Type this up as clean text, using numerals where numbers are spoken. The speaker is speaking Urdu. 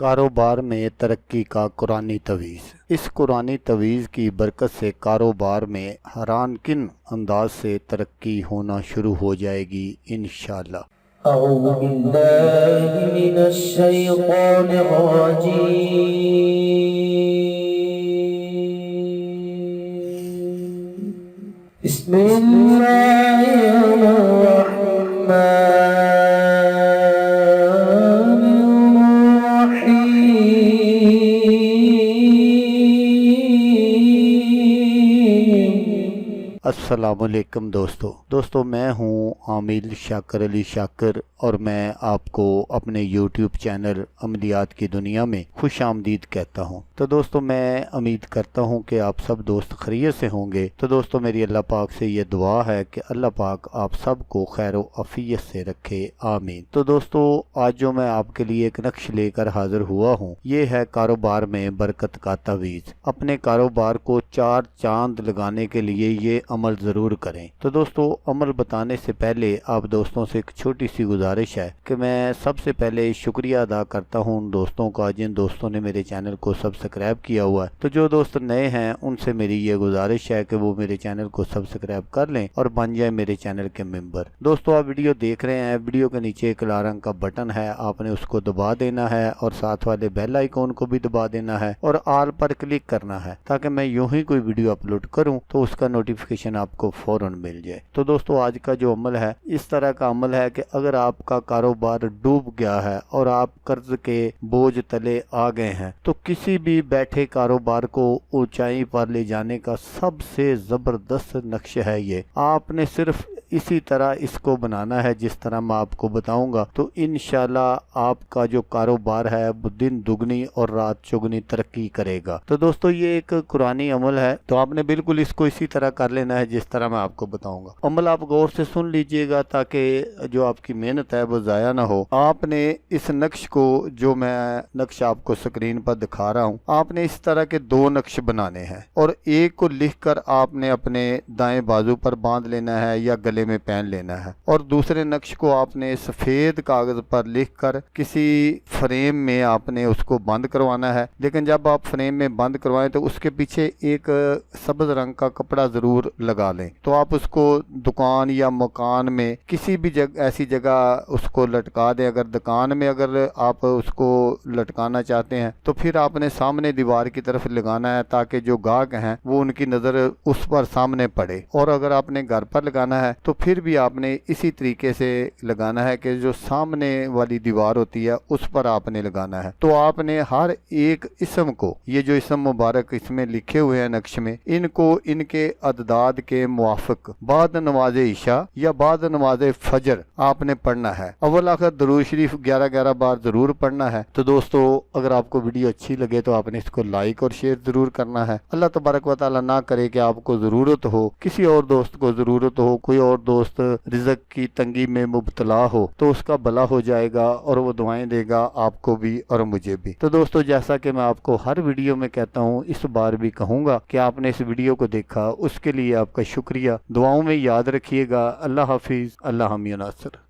کاروبار میں ترقی کا قرآنی تویز۔ اس قرآنی تویز کی برکت سے کاروبار میں حیران کن انداز سے ترقی ہونا شروع ہو جائے گی انشاءاللہ۔ اعوذ باللہ من الشیطان الرجیم، بسم اللہ الرحمن السلام علیکم دوستو میں ہوں عامل شاکر علی شاکر اور میں آپ کو اپنے یوٹیوب چینل عملیات کی دنیا میں خوش آمدید کہتا ہوں۔ تو دوستو میں امید کرتا ہوں کہ آپ سب دوست خیریت سے ہوں گے۔ تو دوستو میری اللہ پاک سے یہ دعا ہے کہ اللہ پاک آپ سب کو خیر و عافیت سے رکھے، آمین۔ تو دوستو آج جو میں آپ کے لیے ایک نقش لے کر حاضر ہوا ہوں یہ ہے کاروبار میں برکت کا تویز۔ اپنے کاروبار کو چار چاند لگانے کے لیے یہ عمل ضرور کریں۔ تو دوستو عمل بتانے سے پہلے آپ دوستوں سے ایک چھوٹی سی گزارش ہے کہ میں سب سے پہلے شکریہ ادا کرتا ہوں ان دوستوں کا جن دوستوں نے میرے چینل کو سبسکرائب کیا ہوا ہے۔ تو جو دوست نئے ہیں ان سے میری یہ گزارش ہے کہ وہ میرے چینل کو سبسکرائب کر لیں اور بن جائیں میرے چینل کے ممبر۔ دوستو آپ ویڈیو دیکھ رہے ہیں، ویڈیو کے نیچے ایک لال رنگ کا بٹن ہے، آپ نے اس کو دبا دینا ہے اور ساتھ والے بیل آئیکن کو بھی دبا دینا ہے اور آل پر کلک کرنا ہے تاکہ میں یوں ہی کوئی ویڈیو اپلوڈ کروں تو اس کا نوٹیفیکیشن آپ کو فوراً مل جائے۔ تو دوستو آج کا جو عمل ہے اس طرح کا عمل ہے کہ اگر آپ کا کاروبار ڈوب گیا ہے اور آپ قرض کے بوجھ تلے آ گئے ہیں تو کسی بھی بیٹھے کاروبار کو اونچائی پر لے جانے کا سب سے زبردست نقش ہے یہ۔ آپ نے صرف اسی طرح اس کو بنانا ہے جس طرح میں آپ کو بتاؤں گا تو انشاءاللہ آپ کا جو کاروبار ہے وہ دن دگنی اور رات چگنی ترقی کرے گا۔ تو دوستو یہ ایک قرآنی عمل ہے تو آپ نے بالکل اس کو اسی طرح کر لینا ہے جس طرح میں آپ کو بتاؤں گا۔ عمل آپ غور سے سن لیجئے گا تاکہ جو آپ کی محنت ہے وہ ضائع نہ ہو۔ آپ نے اس نقش کو جو میں نقش آپ کو سکرین پر دکھا رہا ہوں آپ نے اس طرح کے دو نقش بنانے ہیں اور ایک کو لکھ کر آپ نے اپنے دائیں بازو پر باندھ لینا ہے یا گلے میں پہن لینا ہے اور دوسرے نقش کو آپ نے سفید کاغذ پر لکھ کر کسی فریم میں آپ نے اس کو بند کروانا ہے۔ لیکن جب آپ فریم میں بند کروائیں تو اس کے پیچھے ایک سبز رنگ کا کپڑا ضرور لگا لیں۔ تو آپ اس کو دکان یا مکان میں کسی بھی ایسی جگہ اس کو لٹکا دیں۔ اگر دکان میں اگر آپ اس کو لٹکانا چاہتے ہیں تو پھر آپ نے سامنے دیوار کی طرف لگانا ہے تاکہ جو گاہک ہیں وہ ان کی نظر اس پر سامنے پڑے، اور اگر آپ نے گھر پر لگانا ہے تو پھر بھی آپ نے اسی طریقے سے لگانا ہے کہ جو سامنے والی دیوار ہوتی ہے اس پر آپ نے لگانا ہے۔ تو آپ نے ہر ایک اسم کو، یہ جو اسم مبارک اس میں لکھے ہوئے ہیں نقش میں، ان کو ان کے اعداد کے موافق بعد نماز عشاء یا بعد نماز فجر آپ نے پڑھنا ہے۔ اول آخر درود شریف 11 بار ضرور پڑھنا ہے۔ تو دوستو اگر آپ کو ویڈیو اچھی لگے تو آپ نے اس کو لائک اور شیئر ضرور کرنا ہے۔ اللہ تبارک و تعالی نہ کرے کہ آپ کو ضرورت ہو، کسی اور دوست کو ضرورت ہو، کوئی اور دوست رزق کی تنگی میں مبتلا ہو تو اس کا بھلا ہو جائے گا اور وہ دعائیں دے گا آپ کو بھی اور مجھے بھی۔ تو دوستو جیسا کہ میں آپ کو ہر ویڈیو میں کہتا ہوں اس بار بھی کہوں گا کہ آپ نے اس ویڈیو کو دیکھا، اس کے لیے آپ کا شکریہ۔ دعاؤں میں یاد رکھیے گا۔ اللہ حافظ، اللہ حامی و ناصر۔